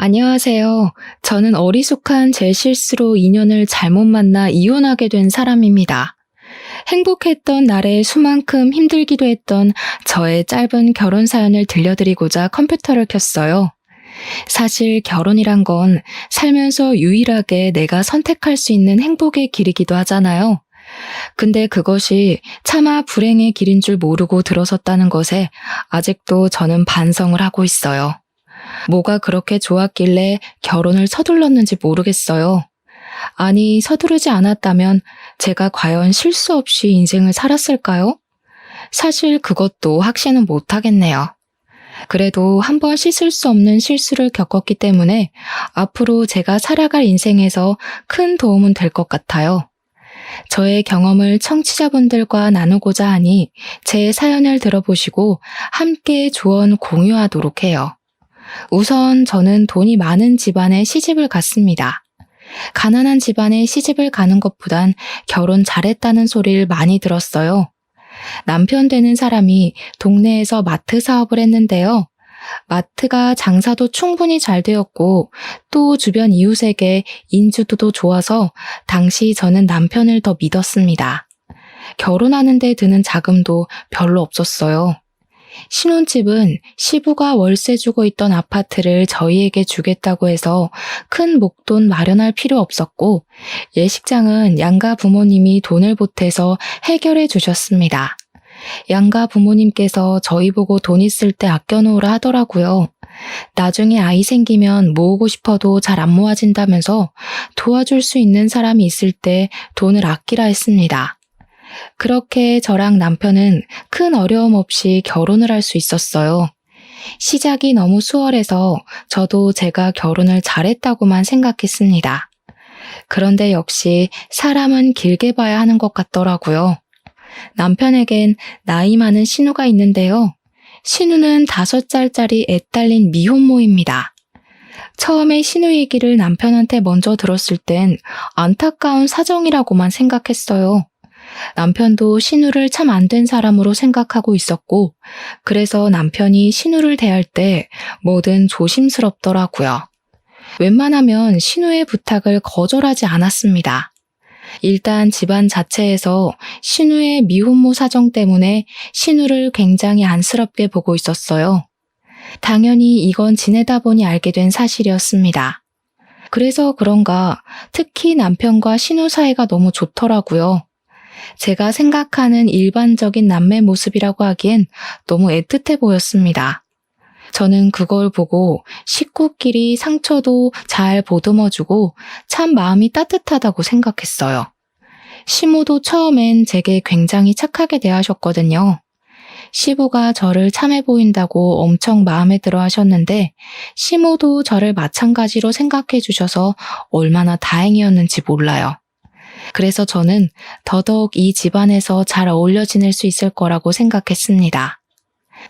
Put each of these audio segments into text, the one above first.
안녕하세요. 저는 어리숙한 제 실수로 인연을 잘못 만나 이혼하게 된 사람입니다. 행복했던 날에 수만큼 힘들기도 했던 저의 짧은 결혼 사연을 들려드리고자 컴퓨터를 켰어요. 사실 결혼이란 건 살면서 유일하게 내가 선택할 수 있는 행복의 길이기도 하잖아요. 근데 그것이 차마 불행의 길인 줄 모르고 들어섰다는 것에 아직도 저는 반성을 하고 있어요. 뭐가 그렇게 좋았길래 결혼을 서둘렀는지 모르겠어요. 아니, 서두르지 않았다면 제가 과연 실수 없이 인생을 살았을까요? 사실 그것도 확신은 못하겠네요. 그래도 한번 씻을 수 없는 실수를 겪었기 때문에 앞으로 제가 살아갈 인생에서 큰 도움은 될 것 같아요. 저의 경험을 청취자분들과 나누고자 하니 제 사연을 들어보시고 함께 조언 공유하도록 해요. 우선 저는 돈이 많은 집안에 시집을 갔습니다. 가난한 집안에 시집을 가는 것보단 결혼 잘했다는 소리를 많이 들었어요. 남편 되는 사람이 동네에서 마트 사업을 했는데요. 마트가 장사도 충분히 잘 되었고 또 주변 이웃에게 인지도도 좋아서 당시 저는 남편을 더 믿었습니다. 결혼하는 데 드는 자금도 별로 없었어요. 신혼집은 시부가 월세 주고 있던 아파트를 저희에게 주겠다고 해서 큰 목돈 마련할 필요 없었고 예식장은 양가 부모님이 돈을 보태서 해결해 주셨습니다. 양가 부모님께서 저희 보고 돈 있을 때 아껴놓으라 하더라고요. 나중에 아이 생기면 모으고 싶어도 잘 안 모아진다면서 도와줄 수 있는 사람이 있을 때 돈을 아끼라 했습니다. 그렇게 저랑 남편은 큰 어려움 없이 결혼을 할 수 있었어요. 시작이 너무 수월해서 저도 제가 결혼을 잘했다고만 생각했습니다. 그런데 역시 사람은 길게 봐야 하는 것 같더라고요. 남편에겐 나이 많은 신우가 있는데요. 신우는 5살짜리 애 딸린 미혼모입니다. 처음에 신우 얘기를 남편한테 먼저 들었을 땐 안타까운 사정이라고만 생각했어요. 남편도 신우를 참 안 된 사람으로 생각하고 있었고, 그래서 남편이 신우를 대할 때 뭐든 조심스럽더라고요. 웬만하면 신우의 부탁을 거절하지 않았습니다. 일단 집안 자체에서 신우의 미혼모 사정 때문에 신우를 굉장히 안쓰럽게 보고 있었어요. 당연히 이건 지내다 보니 알게 된 사실이었습니다. 그래서 그런가 특히 남편과 신우 사이가 너무 좋더라고요. 제가 생각하는 일반적인 남매 모습이라고 하기엔 너무 애틋해 보였습니다. 저는 그걸 보고 식구끼리 상처도 잘 보듬어주고 참 마음이 따뜻하다고 생각했어요. 시모도 처음엔 제게 굉장히 착하게 대하셨거든요. 시부가 저를 참해 보인다고 엄청 마음에 들어 하셨는데 시모도 저를 마찬가지로 생각해 주셔서 얼마나 다행이었는지 몰라요. 그래서 저는 더더욱 이 집안에서 잘 어울려 지낼 수 있을 거라고 생각했습니다.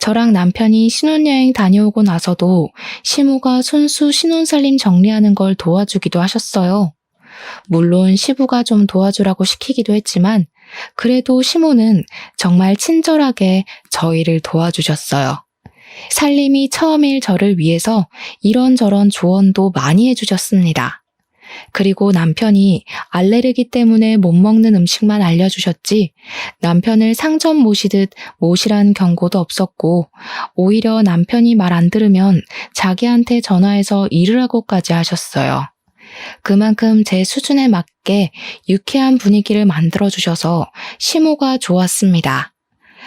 저랑 남편이 신혼여행 다녀오고 나서도 시모가 손수 신혼살림 정리하는 걸 도와주기도 하셨어요. 물론 시부가 좀 도와주라고 시키기도 했지만 그래도 시모는 정말 친절하게 저희를 도와주셨어요. 살림이 처음일 저를 위해서 이런저런 조언도 많이 해주셨습니다. 그리고 남편이 알레르기 때문에 못 먹는 음식만 알려주셨지 남편을 상점 모시듯 모시란 경고도 없었고 오히려 남편이 말 안 들으면 자기한테 전화해서 일을 하고까지 하셨어요. 그만큼 제 수준에 맞게 유쾌한 분위기를 만들어주셔서 시모가 좋았습니다.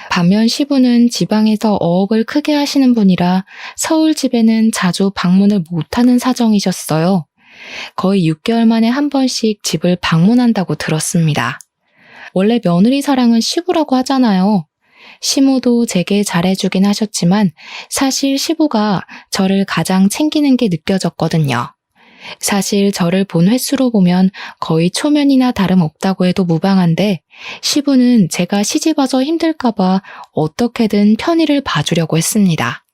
반면 시부는 지방에서 어업을 크게 하시는 분이라 서울 집에는 자주 방문을 못하는 사정이셨어요. 거의 6개월 만에 한 번씩 집을 방문한다고 들었습니다. 원래 며느리 사랑은 시부라고 하잖아요. 시모도 제게 잘해주긴 하셨지만 사실 시부가 저를 가장 챙기는 게 느껴졌거든요. 사실 저를 본 횟수로 보면 거의 초면이나 다름없다고 해도 무방한데 시부는 제가 시집와서 힘들까봐 어떻게든 편의를 봐주려고 했습니다.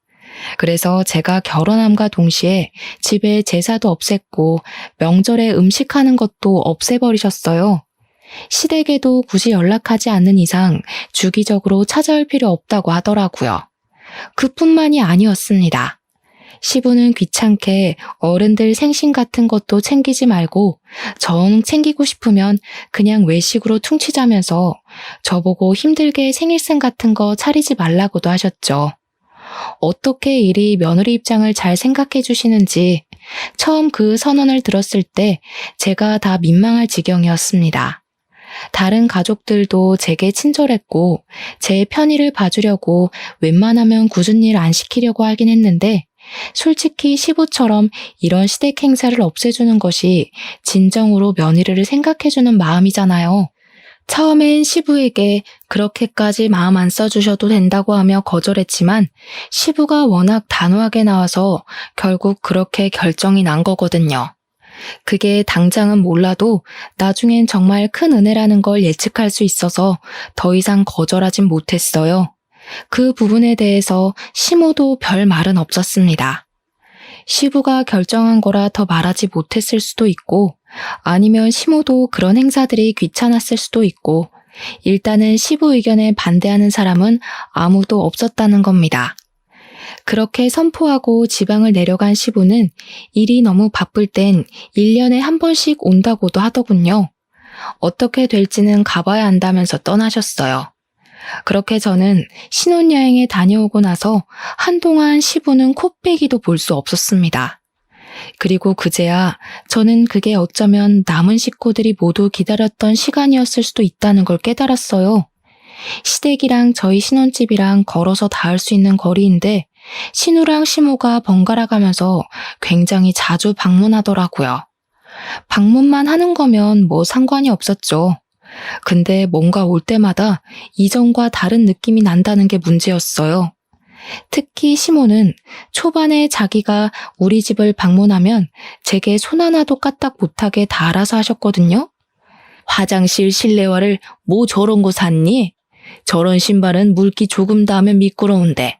그래서 제가 결혼함과 동시에 집에 제사도 없앴고 명절에 음식하는 것도 없애버리셨어요. 시댁에도 굳이 연락하지 않는 이상 주기적으로 찾아올 필요 없다고 하더라고요. 그뿐만이 아니었습니다. 시부는 귀찮게 어른들 생신 같은 것도 챙기지 말고 정 챙기고 싶으면 그냥 외식으로 퉁치자면서 저보고 힘들게 생일상 같은 거 차리지 말라고도 하셨죠. 어떻게 이리 며느리 입장을 잘 생각해 주시는지 처음 그 선언을 들었을 때 제가 다 민망할 지경이었습니다. 다른 가족들도 제게 친절했고 제 편의를 봐주려고 웬만하면 굳은 일 안 시키려고 하긴 했는데 솔직히 시부처럼 이런 시댁 행사를 없애주는 것이 진정으로 며느리를 생각해주는 마음이잖아요. 처음엔 시부에게 그렇게까지 마음 안 써주셔도 된다고 하며 거절했지만 시부가 워낙 단호하게 나와서 결국 그렇게 결정이 난 거거든요. 그게 당장은 몰라도 나중엔 정말 큰 은혜라는 걸 예측할 수 있어서 더 이상 거절하진 못했어요. 그 부분에 대해서 시모도 별 말은 없었습니다. 시부가 결정한 거라 더 말하지 못했을 수도 있고 아니면 시모도 그런 행사들이 귀찮았을 수도 있고 일단은 시부 의견에 반대하는 사람은 아무도 없었다는 겁니다. 그렇게 선포하고 지방을 내려간 시부는 일이 너무 바쁠 땐 1년에 한 번씩 온다고도 하더군요. 어떻게 될지는 가봐야 한다면서 떠나셨어요. 그렇게 저는 신혼여행에 다녀오고 나서 한동안 시부는 코빼기도 볼 수 없었습니다. 그리고 그제야 저는 그게 어쩌면 남은 식구들이 모두 기다렸던 시간이었을 수도 있다는 걸 깨달았어요. 시댁이랑 저희 신혼집이랑 걸어서 닿을 수 있는 거리인데 신우랑 시모가 번갈아 가면서 굉장히 자주 방문하더라고요. 방문만 하는 거면 뭐 상관이 없었죠. 근데 뭔가 올 때마다 이전과 다른 느낌이 난다는 게 문제였어요. 특히 시모는 초반에 자기가 우리 집을 방문하면 제게 손 하나도 까딱 못하게 다 알아서 하셨거든요. 화장실 실내화를 뭐 저런 거 샀니? 저런 신발은 물기 조금 닿으면 미끄러운데.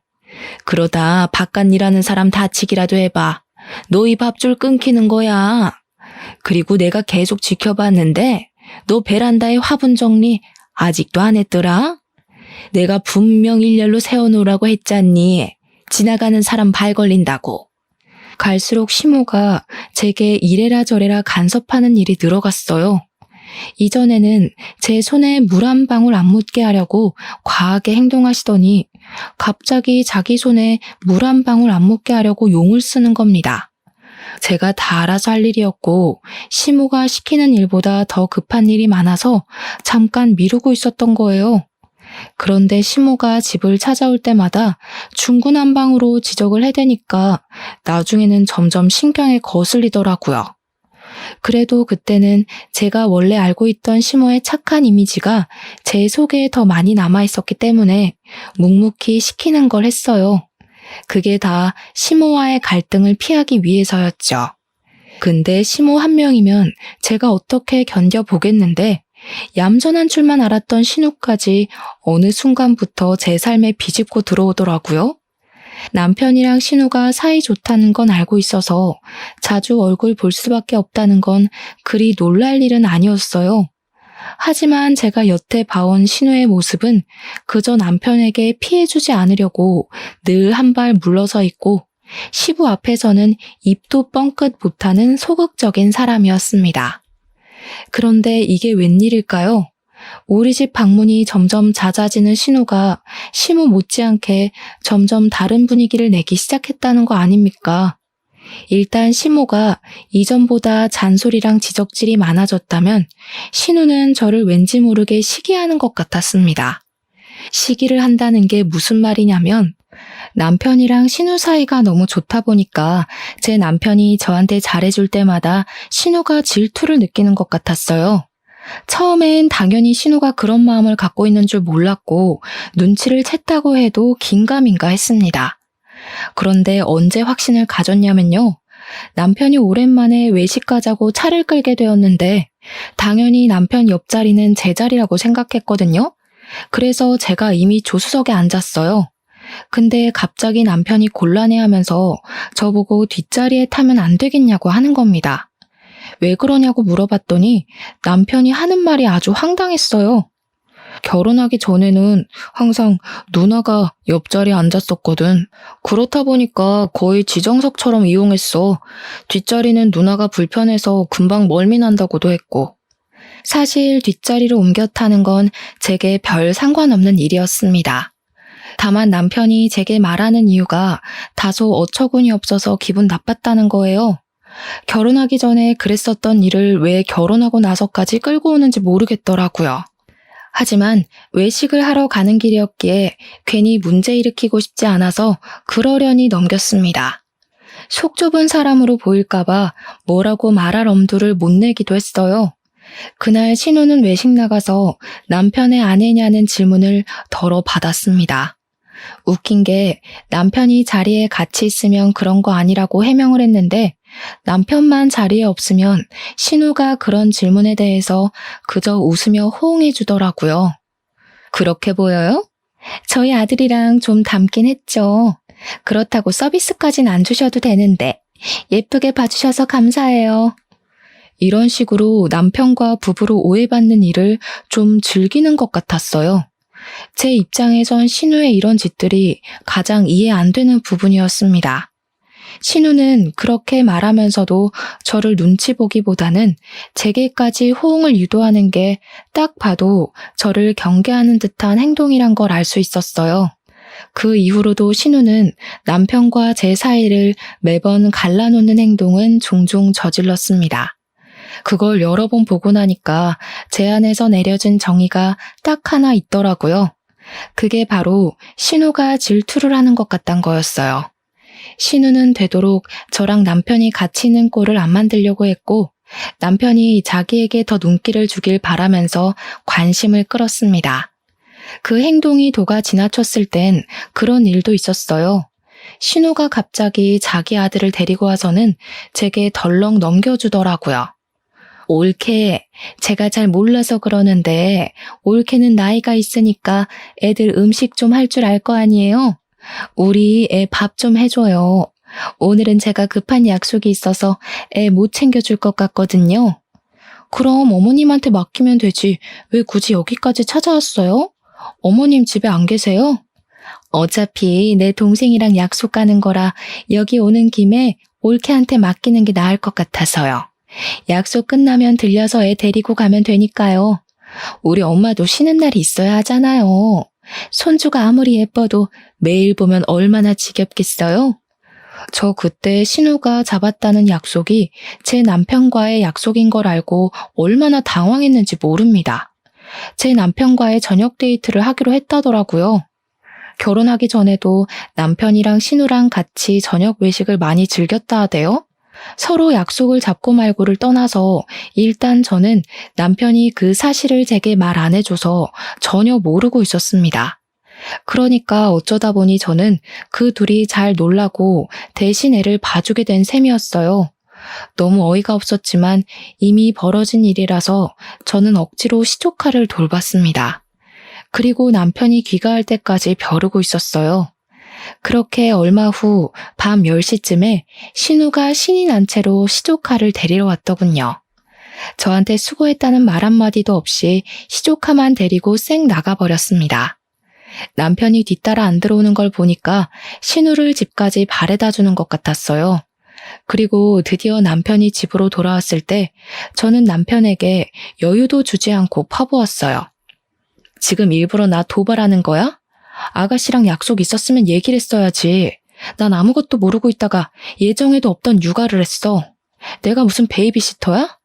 그러다 바깥 일하는 사람 다치기라도 해봐. 너희 밥줄 끊기는 거야. 그리고 내가 계속 지켜봤는데 너 베란다에 화분 정리 아직도 안 했더라? 내가 분명 일렬로 세워놓으라고 했잖니. 지나가는 사람 발 걸린다고. 갈수록 시모가 제게 이래라 저래라 간섭하는 일이 늘어갔어요. 이전에는 제 손에 물 한 방울 안 묻게 하려고 과하게 행동하시더니 갑자기 자기 손에 물 한 방울 안 묻게 하려고 용을 쓰는 겁니다. 제가 다 알아서 할 일이었고 시모가 시키는 일보다 더 급한 일이 많아서 잠깐 미루고 있었던 거예요. 그런데 시모가 집을 찾아올 때마다 중구난방으로 지적을 해대니까 나중에는 점점 신경에 거슬리더라고요. 그래도 그때는 제가 원래 알고 있던 시모의 착한 이미지가 제 속에 더 많이 남아있었기 때문에 묵묵히 시키는 걸 했어요. 그게 다 시모와의 갈등을 피하기 위해서였죠. 근데 시모 한 명이면 제가 어떻게 견뎌보겠는데 얌전한 줄만 알았던 신우까지 어느 순간부터 제 삶에 비집고 들어오더라고요. 남편이랑 신우가 사이 좋다는 건 알고 있어서 자주 얼굴 볼 수밖에 없다는 건 그리 놀랄 일은 아니었어요. 하지만 제가 여태 봐온 신우의 모습은 그저 남편에게 피해주지 않으려고 늘 한 발 물러서 있고 시부 앞에서는 입도 뻥끗 못하는 소극적인 사람이었습니다. 그런데 이게 웬일일까요? 우리 집 방문이 점점 잦아지는 신우가 시무 못지않게 점점 다른 분위기를 내기 시작했다는 거 아닙니까? 일단 시모가 이전보다 잔소리랑 지적질이 많아졌다면 신우는 저를 왠지 모르게 시기하는 것 같았습니다. 시기를 한다는 게 무슨 말이냐면 남편이랑 신우 사이가 너무 좋다 보니까 제 남편이 저한테 잘해줄 때마다 신우가 질투를 느끼는 것 같았어요. 처음엔 당연히 신우가 그런 마음을 갖고 있는 줄 몰랐고 눈치를 챘다고 해도 긴가민가 했습니다. 그런데 언제 확신을 가졌냐면요. 남편이 오랜만에 외식 가자고 차를 끌게 되었는데 당연히 남편 옆자리는 제 자리라고 생각했거든요. 그래서 제가 이미 조수석에 앉았어요. 근데 갑자기 남편이 곤란해하면서 저보고 뒷자리에 타면 안 되겠냐고 하는 겁니다. 왜 그러냐고 물어봤더니 남편이 하는 말이 아주 황당했어요. 결혼하기 전에는 항상 누나가 옆자리에 앉았었거든. 그렇다 보니까 거의 지정석처럼 이용했어. 뒷자리는 누나가 불편해서 금방 멀미난다고도 했고. 사실 뒷자리로 옮겨 타는 건 제게 별 상관없는 일이었습니다. 다만 남편이 제게 말하는 이유가 다소 어처구니 없어서 기분 나빴다는 거예요. 결혼하기 전에 그랬었던 일을 왜 결혼하고 나서까지 끌고 오는지 모르겠더라고요. 하지만 외식을 하러 가는 길이었기에 괜히 문제 일으키고 싶지 않아서 그러려니 넘겼습니다. 속 좁은 사람으로 보일까봐 뭐라고 말할 엄두를 못 내기도 했어요. 그날 신우는 외식 나가서 남편의 아내냐는 질문을 덜어 받았습니다. 웃긴 게 남편이 자리에 같이 있으면 그런 거 아니라고 해명을 했는데 남편만 자리에 없으면 신우가 그런 질문에 대해서 그저 웃으며 호응해 주더라고요. 그렇게 보여요? 저희 아들이랑 좀 닮긴 했죠. 그렇다고 서비스까진 안 주셔도 되는데 예쁘게 봐주셔서 감사해요. 이런 식으로 남편과 부부로 오해받는 일을 좀 즐기는 것 같았어요. 제 입장에선 신우의 이런 짓들이 가장 이해 안 되는 부분이었습니다. 신우는 그렇게 말하면서도 저를 눈치 보기보다는 제게까지 호응을 유도하는 게 딱 봐도 저를 경계하는 듯한 행동이란 걸 알 수 있었어요. 그 이후로도 신우는 남편과 제 사이를 매번 갈라놓는 행동은 종종 저질렀습니다. 그걸 여러 번 보고 나니까 제 안에서 내려진 정의가 딱 하나 있더라고요. 그게 바로 신우가 질투를 하는 것 같단 거였어요. 신우는 되도록 저랑 남편이 같이 있는 꼴을 안 만들려고 했고 남편이 자기에게 더 눈길을 주길 바라면서 관심을 끌었습니다. 그 행동이 도가 지나쳤을 땐 그런 일도 있었어요. 신우가 갑자기 자기 아들을 데리고 와서는 제게 덜렁 넘겨주더라고요. 올케, 제가 잘 몰라서 그러는데 올케는 나이가 있으니까 애들 음식 좀 할 줄 알 거 아니에요? 우리 애 밥 좀 해줘요. 오늘은 제가 급한 약속이 있어서 애 못 챙겨줄 것 같거든요. 그럼 어머님한테 맡기면 되지. 왜 굳이 여기까지 찾아왔어요? 어머님 집에 안 계세요? 어차피 내 동생이랑 약속 가는 거라 여기 오는 김에 올케한테 맡기는 게 나을 것 같아서요. 약속 끝나면 들려서 애 데리고 가면 되니까요. 우리 엄마도 쉬는 날이 있어야 하잖아요. 손주가 아무리 예뻐도 매일 보면 얼마나 지겹겠어요? 저 그때 신우가 잡았다는 약속이 제 남편과의 약속인 걸 알고 얼마나 당황했는지 모릅니다. 제 남편과의 저녁 데이트를 하기로 했다더라고요. 결혼하기 전에도 남편이랑 신우랑 같이 저녁 외식을 많이 즐겼다 하대요. 서로 약속을 잡고 말고를 떠나서 일단 저는 남편이 그 사실을 제게 말 안 해줘서 전혀 모르고 있었습니다. 그러니까 어쩌다 보니 저는 그 둘이 잘 놀라고 대신 애를 봐주게 된 셈이었어요. 너무 어이가 없었지만 이미 벌어진 일이라서 저는 억지로 시조카를 돌봤습니다. 그리고 남편이 귀가할 때까지 벼르고 있었어요. 그렇게 얼마 후 밤 10시쯤에 신우가 신이 난 채로 시조카를 데리러 왔더군요. 저한테 수고했다는 말 한마디도 없이 시조카만 데리고 쌩 나가버렸습니다. 남편이 뒤따라 안 들어오는 걸 보니까 신우를 집까지 바래다 주는 것 같았어요. 그리고 드디어 남편이 집으로 돌아왔을 때 저는 남편에게 여유도 주지 않고 퍼부었어요. 지금 일부러 나 도발하는 거야? 아가씨랑 약속 있었으면 얘기를 했어야지. 난 아무것도 모르고 있다가 예정에도 없던 육아를 했어. 내가 무슨 베이비시터야?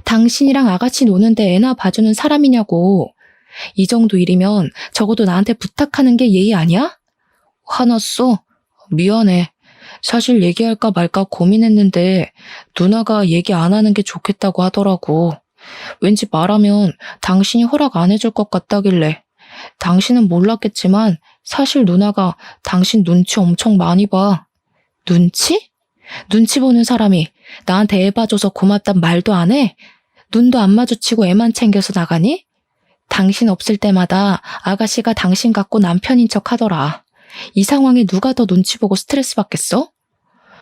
당신이랑 아가씨 노는데 애나 봐주는 사람이냐고. 이 정도 일이면 적어도 나한테 부탁하는 게 예의 아니야? 화났어? 미안해. 사실 얘기할까 말까 고민했는데 누나가 얘기 안 하는 게 좋겠다고 하더라고. 왠지 말하면 당신이 허락 안 해줄 것 같다길래. 당신은 몰랐겠지만 사실 누나가 당신 눈치 엄청 많이 봐. 눈치? 눈치 보는 사람이 나한테 애 봐줘서 고맙단 말도 안 해? 눈도 안 마주치고 애만 챙겨서 나가니? 당신 없을 때마다 아가씨가 당신 같고 남편인 척 하더라. 이 상황에 누가 더 눈치 보고 스트레스 받겠어?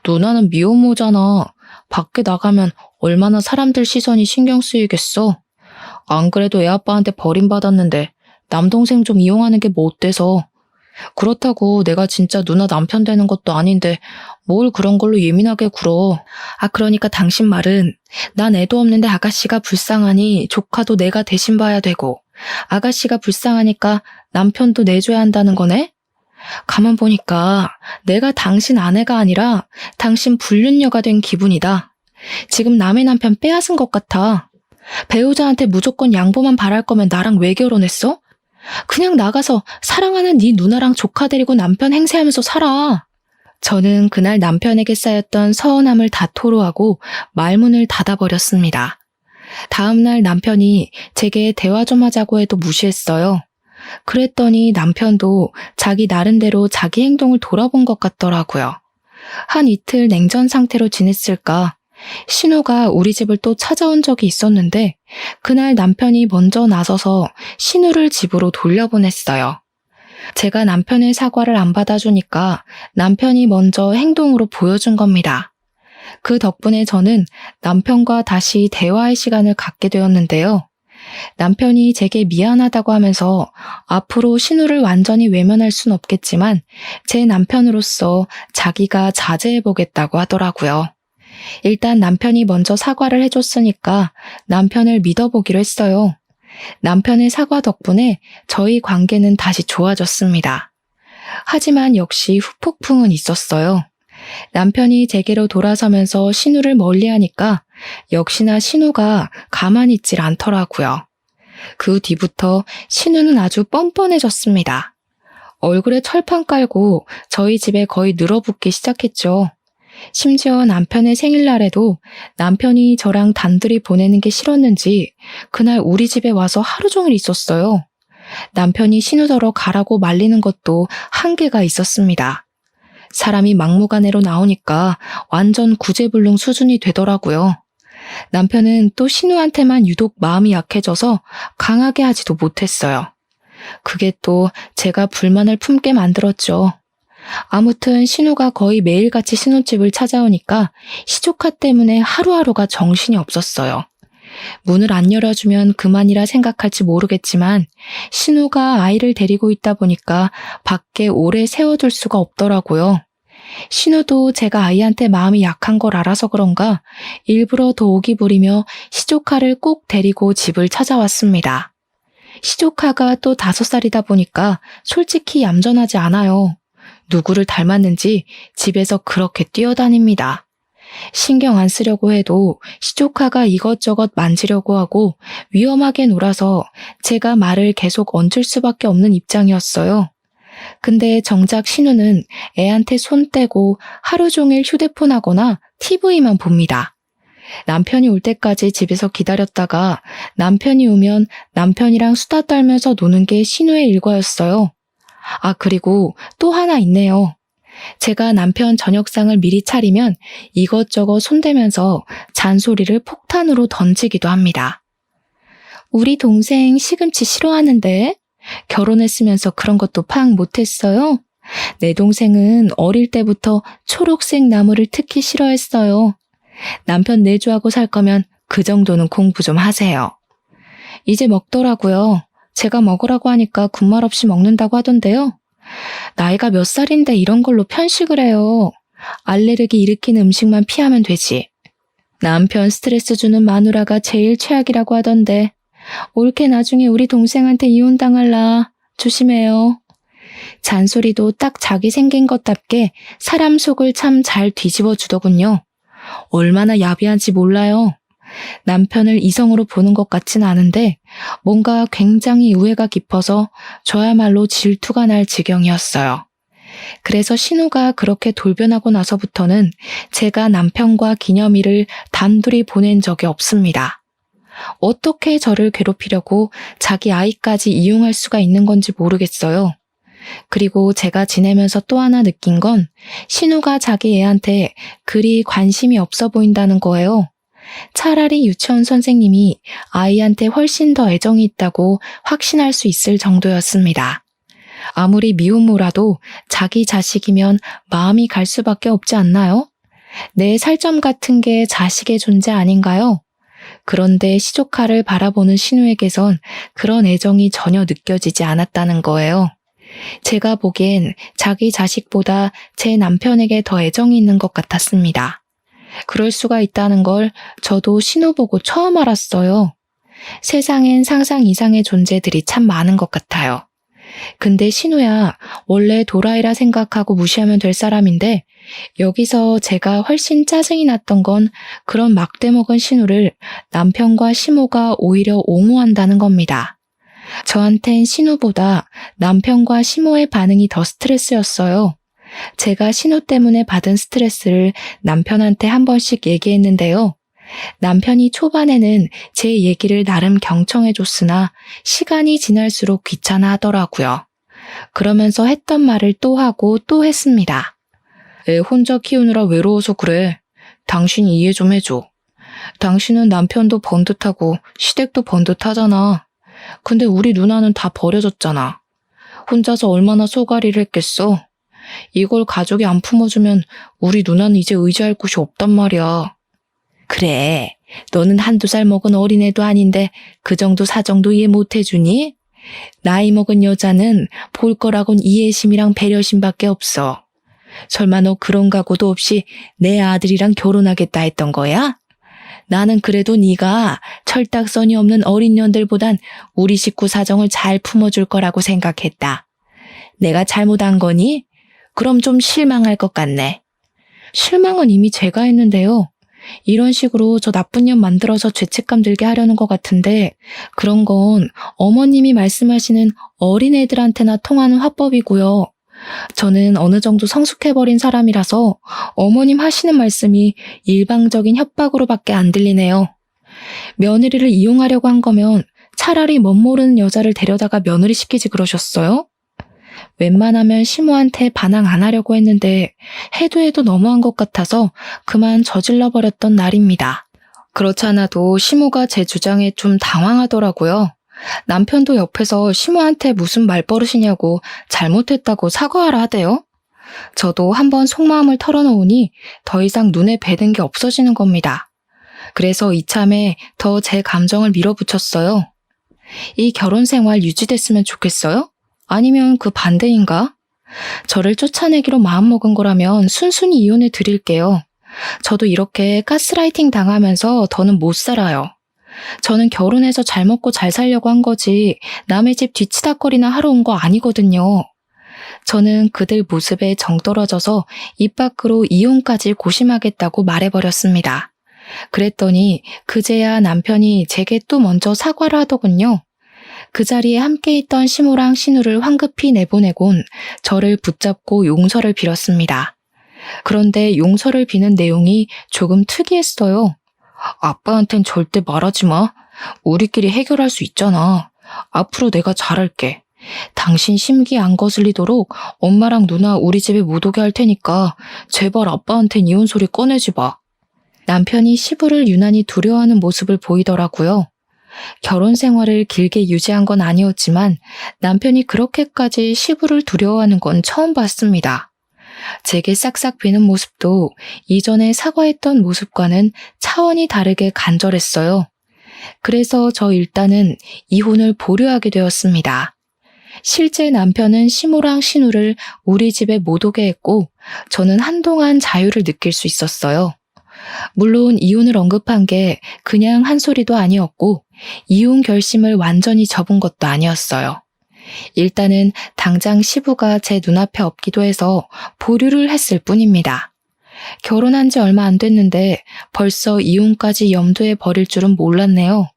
누나는 미혼모잖아. 밖에 나가면 얼마나 사람들 시선이 신경 쓰이겠어. 안 그래도 애 아빠한테 버림받았는데 남동생 좀 이용하는 게 뭐 어때서. 그렇다고 내가 진짜 누나 남편 되는 것도 아닌데 뭘 그런 걸로 예민하게 굴어. 그러니까 당신 말은 난 애도 없는데 아가씨가 불쌍하니 조카도 내가 대신 봐야 되고 아가씨가 불쌍하니까 남편도 내줘야 한다는 거네? 가만 보니까 내가 당신 아내가 아니라 당신 불륜녀가 된 기분이다. 지금 남의 남편 빼앗은 것 같아. 배우자한테 무조건 양보만 바랄 거면 나랑 왜 결혼했어? 그냥 나가서 사랑하는 네 누나랑 조카 데리고 남편 행세하면서 살아. 저는 그날 남편에게 쌓였던 서운함을 다 토로하고 말문을 닫아버렸습니다. 다음날 남편이 제게 대화 좀 하자고 해도 무시했어요. 그랬더니 남편도 자기 나름대로 자기 행동을 돌아본 것 같더라고요. 한 이틀 냉전 상태로 지냈을까? 신우가 우리 집을 또 찾아온 적이 있었는데 그날 남편이 먼저 나서서 신우를 집으로 돌려보냈어요. 제가 남편의 사과를 안 받아주니까 남편이 먼저 행동으로 보여준 겁니다. 그 덕분에 저는 남편과 다시 대화의 시간을 갖게 되었는데요. 남편이 제게 미안하다고 하면서 앞으로 신우를 완전히 외면할 순 없겠지만 제 남편으로서 자기가 자제해보겠다고 하더라고요. 일단 남편이 먼저 사과를 해줬으니까 남편을 믿어보기로 했어요. 남편의 사과 덕분에 저희 관계는 다시 좋아졌습니다. 하지만 역시 후폭풍은 있었어요. 남편이 제게로 돌아서면서 신우를 멀리하니까 역시나 신우가 가만히 있질 않더라고요. 그 뒤부터 신우는 아주 뻔뻔해졌습니다. 얼굴에 철판 깔고 저희 집에 거의 늘어붙기 시작했죠. 심지어 남편의 생일날에도 남편이 저랑 단둘이 보내는 게 싫었는지 그날 우리 집에 와서 하루 종일 있었어요. 남편이 신우더러 가라고 말리는 것도 한계가 있었습니다. 사람이 막무가내로 나오니까 완전 구제불능 수준이 되더라고요. 남편은 또 신우한테만 유독 마음이 약해져서 강하게 하지도 못했어요. 그게 또 제가 불만을 품게 만들었죠. 아무튼 신우가 거의 매일같이 신우집을 찾아오니까 시조카 때문에 하루하루가 정신이 없었어요. 문을 안 열어주면 그만이라 생각할지 모르겠지만 신우가 아이를 데리고 있다 보니까 밖에 오래 세워둘 수가 없더라고요. 신우도 제가 아이한테 마음이 약한 걸 알아서 그런가 일부러 더 오기 부리며 시조카를 꼭 데리고 집을 찾아왔습니다. 시조카가 또 5살이다 보니까 솔직히 얌전하지 않아요. 누구를 닮았는지 집에서 그렇게 뛰어다닙니다. 신경 안 쓰려고 해도 시조카가 이것저것 만지려고 하고 위험하게 놀아서 제가 말을 계속 얹을 수밖에 없는 입장이었어요. 근데 정작 신우는 애한테 손 떼고 하루 종일 휴대폰 하거나 TV만 봅니다. 남편이 올 때까지 집에서 기다렸다가 남편이 오면 남편이랑 수다 떨면서 노는 게 신우의 일과였어요. 그리고 또 하나 있네요. 제가 남편 저녁상을 미리 차리면 이것저것 손대면서 잔소리를 폭탄으로 던지기도 합니다. 우리 동생 시금치 싫어하는데 결혼했으면서 그런 것도 파악 못했어요? 내 동생은 어릴 때부터 초록색 나물을 특히 싫어했어요. 남편 내조하고 살 거면 그 정도는 공부 좀 하세요. 이제 먹더라고요. 제가 먹으라고 하니까 군말 없이 먹는다고 하던데요. 나이가 몇 살인데 이런 걸로 편식을 해요. 알레르기 일으키는 음식만 피하면 되지. 남편 스트레스 주는 마누라가 제일 최악이라고 하던데 올케 나중에 우리 동생한테 이혼당할라. 조심해요. 잔소리도 딱 자기 생긴 것답게 사람 속을 참 잘 뒤집어 주더군요. 얼마나 야비한지 몰라요. 남편을 이성으로 보는 것 같진 않은데 뭔가 굉장히 우애가 깊어서 저야말로 질투가 날 지경이었어요. 그래서 신우가 그렇게 돌변하고 나서부터는 제가 남편과 기념일을 단둘이 보낸 적이 없습니다. 어떻게 저를 괴롭히려고 자기 아이까지 이용할 수가 있는 건지 모르겠어요. 그리고 제가 지내면서 또 하나 느낀 건 신우가 자기 애한테 그리 관심이 없어 보인다는 거예요. 차라리 유치원 선생님이 아이한테 훨씬 더 애정이 있다고 확신할 수 있을 정도였습니다. 아무리 미혼모라도 자기 자식이면 마음이 갈 수밖에 없지 않나요? 내 살점 같은 게 자식의 존재 아닌가요? 그런데 시조카를 바라보는 신우에게선 그런 애정이 전혀 느껴지지 않았다는 거예요. 제가 보기엔 자기 자식보다 제 남편에게 더 애정이 있는 것 같았습니다. 그럴 수가 있다는 걸 저도 신우 보고 처음 알았어요. 세상엔 상상 이상의 존재들이 참 많은 것 같아요. 근데 신우야, 원래 도라이라 생각하고 무시하면 될 사람인데 여기서 제가 훨씬 짜증이 났던 건 그런 막대먹은 신우를 남편과 시모가 오히려 옹호한다는 겁니다. 저한텐 신우보다 남편과 시모의 반응이 더 스트레스였어요. 제가 신우 때문에 받은 스트레스를 남편한테 한 번씩 얘기했는데요. 남편이 초반에는 제 얘기를 나름 경청해줬으나 시간이 지날수록 귀찮아하더라고요. 그러면서 했던 말을 또 하고 또 했습니다. 애 혼자 키우느라 외로워서 그래. 당신이 이해 좀 해줘. 당신은 남편도 번듯하고 시댁도 번듯하잖아. 근데 우리 누나는 다 버려졌잖아. 혼자서 얼마나 소가리를 했겠어. 이걸 가족이 안 품어주면 우리 누나는 이제 의지할 곳이 없단 말이야. 그래, 너는 한두 살 먹은 어린애도 아닌데 그 정도 사정도 이해 못 해주니? 나이 먹은 여자는 볼 거라곤 이해심이랑 배려심밖에 없어. 설마 너 그런 각오도 없이 내 아들이랑 결혼하겠다 했던 거야? 나는 그래도 네가 철딱서니 없는 어린 년들보단 우리 식구 사정을 잘 품어줄 거라고 생각했다. 내가 잘못한 거니? 그럼 좀 실망할 것 같네. 실망은 이미 제가 했는데요. 이런 식으로 저 나쁜 년 만들어서 죄책감 들게 하려는 것 같은데 그런 건 어머님이 말씀하시는 어린애들한테나 통하는 화법이고요. 저는 어느 정도 성숙해버린 사람이라서 어머님 하시는 말씀이 일방적인 협박으로밖에 안 들리네요. 며느리를 이용하려고 한 거면 차라리 멋모르는 여자를 데려다가 며느리 시키지 그러셨어요? 웬만하면 시모한테 반항 안 하려고 했는데 해도 너무한 것 같아서 그만 저질러버렸던 날입니다. 그렇지 않아도 시모가 제 주장에 좀 당황하더라고요. 남편도 옆에서 시모한테 무슨 말버릇이냐고 잘못했다고 사과하라 하대요. 저도 한번 속마음을 털어놓으니 더 이상 눈에 뵈는 게 없어지는 겁니다. 그래서 이참에 더 제 감정을 밀어붙였어요. 이 결혼 생활 유지됐으면 좋겠어요? 아니면 그 반대인가? 저를 쫓아내기로 마음먹은 거라면 순순히 이혼해 드릴게요. 저도 이렇게 가스라이팅 당하면서 더는 못 살아요. 저는 결혼해서 잘 먹고 잘 살려고 한 거지 남의 집 뒤치다거리나 하러 온 거 아니거든요. 저는 그들 모습에 정떨어져서 입 밖으로 이혼까지 고심하겠다고 말해버렸습니다. 그랬더니 그제야 남편이 제게 또 먼저 사과를 하더군요. 그 자리에 함께 있던 시모랑 신우를 황급히 내보내곤 저를 붙잡고 용서를 빌었습니다. 그런데 용서를 비는 내용이 조금 특이했어요. 아빠한텐 절대 말하지 마. 우리끼리 해결할 수 있잖아. 앞으로 내가 잘할게. 당신 심기 안 거슬리도록 엄마랑 누나 우리 집에 못 오게 할 테니까 제발 아빠한텐 이혼 소리 꺼내지 마. 남편이 시부를 유난히 두려워하는 모습을 보이더라고요. 결혼 생활을 길게 유지한 건 아니었지만 남편이 그렇게까지 시부를 두려워하는 건 처음 봤습니다. 제게 싹싹 비는 모습도 이전에 사과했던 모습과는 차원이 다르게 간절했어요. 그래서 저 일단은 이혼을 보류하게 되었습니다. 실제 남편은 시모랑 신우를 우리 집에 못 오게 했고 저는 한동안 자유를 느낄 수 있었어요. 물론 이혼을 언급한 게 그냥 한 소리도 아니었고 이혼 결심을 완전히 접은 것도 아니었어요. 일단은 당장 시부가 제 눈앞에 없기도 해서 보류를 했을 뿐입니다. 결혼한 지 얼마 안 됐는데 벌써 이혼까지 염두에 버릴 줄은 몰랐네요.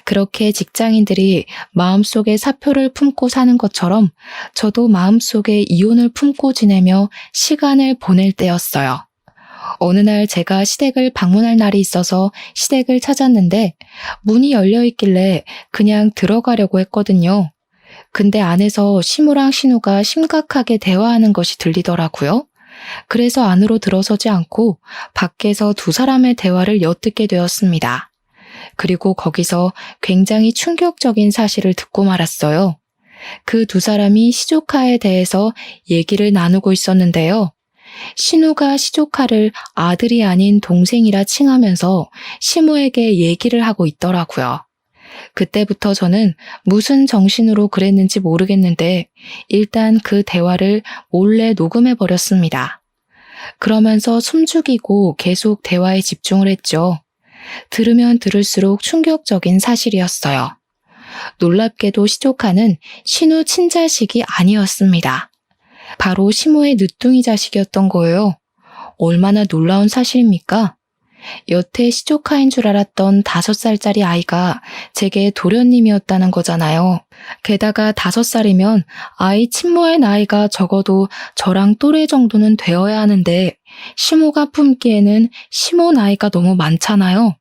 그렇게 직장인들이 마음속에 사표를 품고 사는 것처럼 저도 마음속에 이혼을 품고 지내며 시간을 보낼 때였어요. 어느 날 제가 시댁을 방문할 날이 있어서 시댁을 찾았는데 문이 열려 있길래 그냥 들어가려고 했거든요. 근데 안에서 시모랑 신우가 심각하게 대화하는 것이 들리더라고요. 그래서 안으로 들어서지 않고 밖에서 두 사람의 대화를 엿듣게 되었습니다. 그리고 거기서 굉장히 충격적인 사실을 듣고 말았어요. 그 두 사람이 시조카에 대해서 얘기를 나누고 있었는데요. 신우가 시조카를 아들이 아닌 동생이라 칭하면서 시무에게 얘기를 하고 있더라고요. 그때부터 저는 무슨 정신으로 그랬는지 모르겠는데 일단 그 대화를 몰래 녹음해버렸습니다. 그러면서 숨죽이고 계속 대화에 집중을 했죠. 들으면 들을수록 충격적인 사실이었어요. 놀랍게도 시조카는 신우 친자식이 아니었습니다. 바로 시무의 늦둥이 자식이었던 거예요. 얼마나 놀라운 사실입니까? 여태 시조카인 줄 알았던 5살짜리 아이가 제게 도련님이었다는 거잖아요. 게다가 5살이면 아이 친모의 나이가 적어도 저랑 또래 정도는 되어야 하는데 시모가 품기에는 시모 나이가 너무 많잖아요.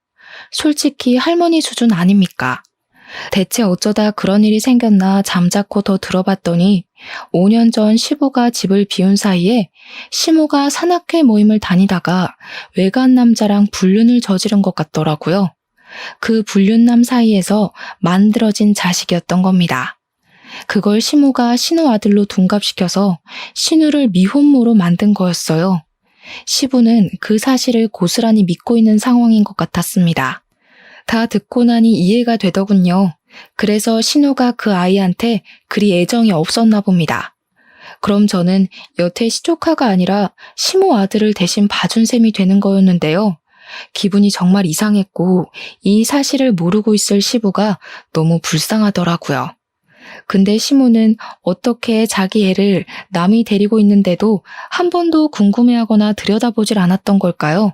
솔직히 할머니 수준 아닙니까? 대체 어쩌다 그런 일이 생겼나 잠자코 더 들어봤더니 5년 전 시부가 집을 비운 사이에 시모가 산악회 모임을 다니다가 외간 남자랑 불륜을 저지른 것 같더라고요. 그 불륜남 사이에서 만들어진 자식이었던 겁니다. 그걸 시모가 신우 아들로 둔갑시켜서 신우를 미혼모로 만든 거였어요. 시부는 그 사실을 고스란히 믿고 있는 상황인 것 같았습니다. 다 듣고 나니 이해가 되더군요. 그래서 신우가 그 아이한테 그리 애정이 없었나 봅니다. 그럼 저는 여태 시조카가 아니라 시모 아들을 대신 봐준 셈이 되는 거였는데요. 기분이 정말 이상했고 이 사실을 모르고 있을 시부가 너무 불쌍하더라고요. 근데 시모는 어떻게 자기 애를 남이 데리고 있는데도 한 번도 궁금해하거나 들여다보질 않았던 걸까요?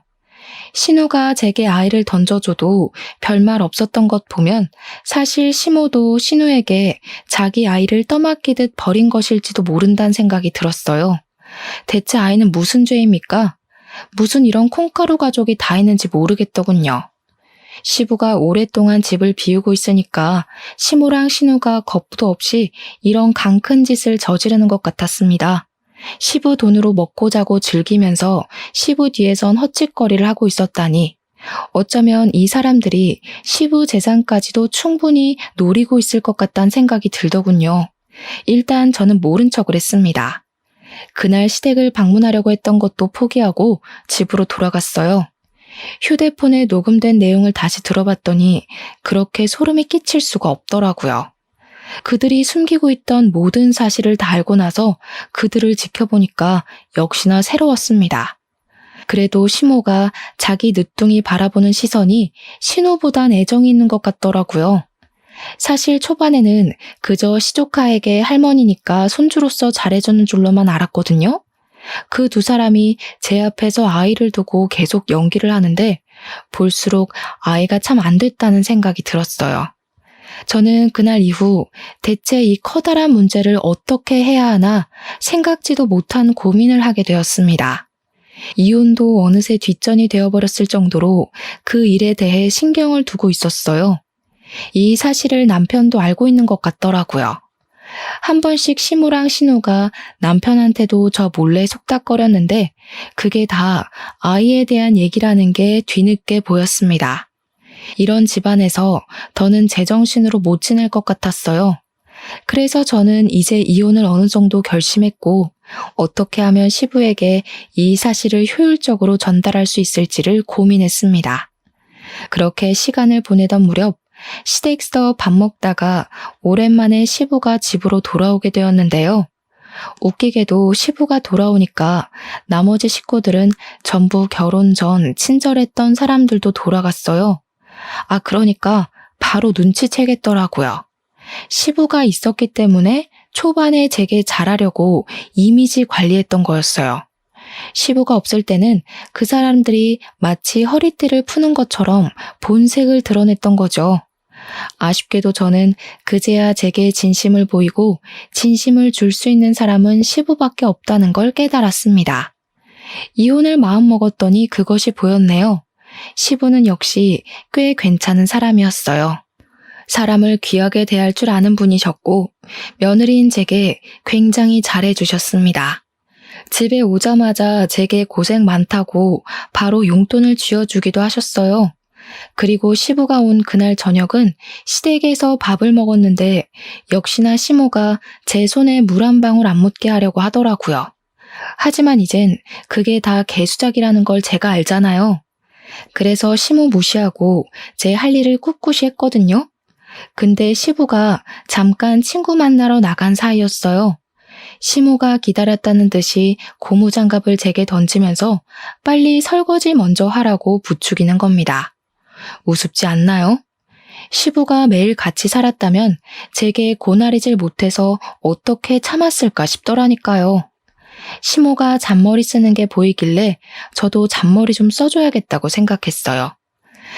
신우가 제게 아이를 던져줘도 별말 없었던 것 보면 사실 시모도 신우에게 자기 아이를 떠맡기듯 버린 것일지도 모른다는 생각이 들었어요. 대체 아이는 무슨 죄입니까? 무슨 이런 콩가루 가족이 다 있는지 모르겠더군요. 시부가 오랫동안 집을 비우고 있으니까 시모랑 신우가 겁도 없이 이런 강큰 짓을 저지르는 것 같았습니다. 시부 돈으로 먹고 자고 즐기면서 시부 뒤에선 헛짓거리를 하고 있었다니 어쩌면 이 사람들이 시부 재산까지도 충분히 노리고 있을 것 같다는 생각이 들더군요. 일단 저는 모른 척을 했습니다. 그날 시댁을 방문하려고 했던 것도 포기하고 집으로 돌아갔어요. 휴대폰에 녹음된 내용을 다시 들어봤더니 그렇게 소름이 끼칠 수가 없더라고요. 그들이 숨기고 있던 모든 사실을 다 알고 나서 그들을 지켜보니까 역시나 새로웠습니다. 그래도 시모가 자기 늦둥이 바라보는 시선이 신우보단 애정이 있는 것 같더라고요. 사실 초반에는 그저 시조카에게 할머니니까 손주로서 잘해주는 줄로만 알았거든요. 그 두 사람이 제 앞에서 아이를 두고 계속 연기를 하는데 볼수록 아이가 참 안 됐다는 생각이 들었어요. 저는 그날 이후 대체 이 커다란 문제를 어떻게 해야 하나 생각지도 못한 고민을 하게 되었습니다. 이혼도 어느새 뒷전이 되어버렸을 정도로 그 일에 대해 신경을 두고 있었어요. 이 사실을 남편도 알고 있는 것 같더라고요. 한 번씩 시무랑 신우가 남편한테도 저 몰래 속닥거렸는데 그게 다 아이에 대한 얘기라는 게 뒤늦게 보였습니다. 이런 집안에서 더는 제정신으로 못 지낼 것 같았어요. 그래서 저는 이제 이혼을 어느 정도 결심했고 어떻게 하면 시부에게 이 사실을 효율적으로 전달할 수 있을지를 고민했습니다. 그렇게 시간을 보내던 무렵 시댁에서 밥 먹다가 오랜만에 시부가 집으로 돌아오게 되었는데요. 웃기게도 시부가 돌아오니까 나머지 식구들은 전부 결혼 전 친절했던 사람들도 돌아갔어요. 그러니까 바로 눈치채겠더라고요. 시부가 있었기 때문에 초반에 제게 잘하려고 이미지 관리했던 거였어요. 시부가 없을 때는 그 사람들이 마치 허리띠를 푸는 것처럼 본색을 드러냈던 거죠. 아쉽게도 저는 그제야 제게 진심을 보이고 진심을 줄 수 있는 사람은 시부밖에 없다는 걸 깨달았습니다. 이혼을 마음먹었더니 그것이 보였네요. 시부는 역시 꽤 괜찮은 사람이었어요. 사람을 귀하게 대할 줄 아는 분이셨고 며느리인 제게 굉장히 잘해주셨습니다. 집에 오자마자 제게 고생 많다고 바로 용돈을 쥐어주기도 하셨어요. 그리고 시부가 온 그날 저녁은 시댁에서 밥을 먹었는데 역시나 시모가 제 손에 물 한 방울 안 묻게 하려고 하더라고요. 하지만 이젠 그게 다 개수작이라는 걸 제가 알잖아요. 그래서 시모 무시하고 제 할 일을 꿋꿋이 했거든요. 근데 시부가 잠깐 친구 만나러 나간 사이였어요. 시모가 기다렸다는 듯이 고무장갑을 제게 던지면서 빨리 설거지 먼저 하라고 부추기는 겁니다. 우습지 않나요? 시부가 매일 같이 살았다면 제게 고나리질 못해서 어떻게 참았을까 싶더라니까요. 시모가 잔머리 쓰는 게 보이길래 저도 잔머리 좀 써줘야겠다고 생각했어요.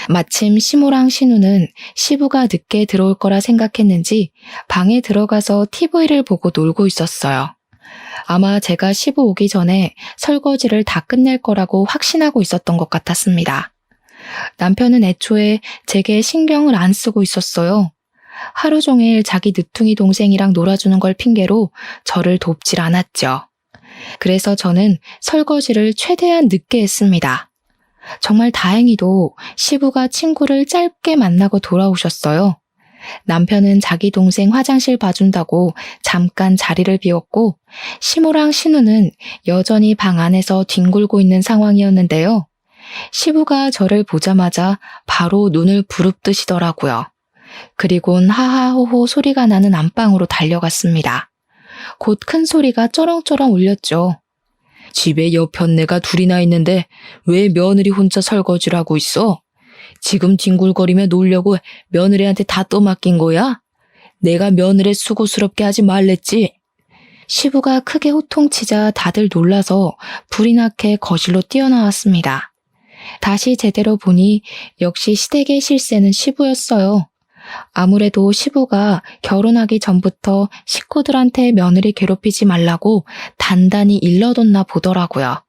마침 시모랑 신우는 시부가 늦게 들어올 거라 생각했는지 방에 들어가서 TV를 보고 놀고 있었어요. 아마 제가 시부 오기 전에 설거지를 다 끝낼 거라고 확신하고 있었던 것 같았습니다. 남편은 애초에 제게 신경을 안 쓰고 있었어요. 하루 종일 자기 늦둥이 동생이랑 놀아주는 걸 핑계로 저를 돕질 않았죠. 그래서 저는 설거지를 최대한 늦게 했습니다. 정말 다행히도 시부가 친구를 짧게 만나고 돌아오셨어요. 남편은 자기 동생 화장실 봐준다고 잠깐 자리를 비웠고 시모랑 신우는 여전히 방 안에서 뒹굴고 있는 상황이었는데요. 시부가 저를 보자마자 바로 눈을 부릅뜨시더라고요. 그리곤 하하호호 소리가 나는 안방으로 달려갔습니다. 곧 큰 소리가 쩌렁쩌렁 울렸죠. 집에 여편네가 둘이나 있는데 왜 며느리 혼자 설거지를 하고 있어? 지금 뒹굴거리며 놀려고 며느리한테 다 떠맡긴 거야? 내가 며느리 수고스럽게 하지 말랬지? 시부가 크게 호통치자 다들 놀라서 불이 나게 거실로 뛰어나왔습니다. 다시 제대로 보니 역시 시댁의 실세는 시부였어요. 아무래도 시부가 결혼하기 전부터 식구들한테 며느리 괴롭히지 말라고 단단히 일러뒀나 보더라고요.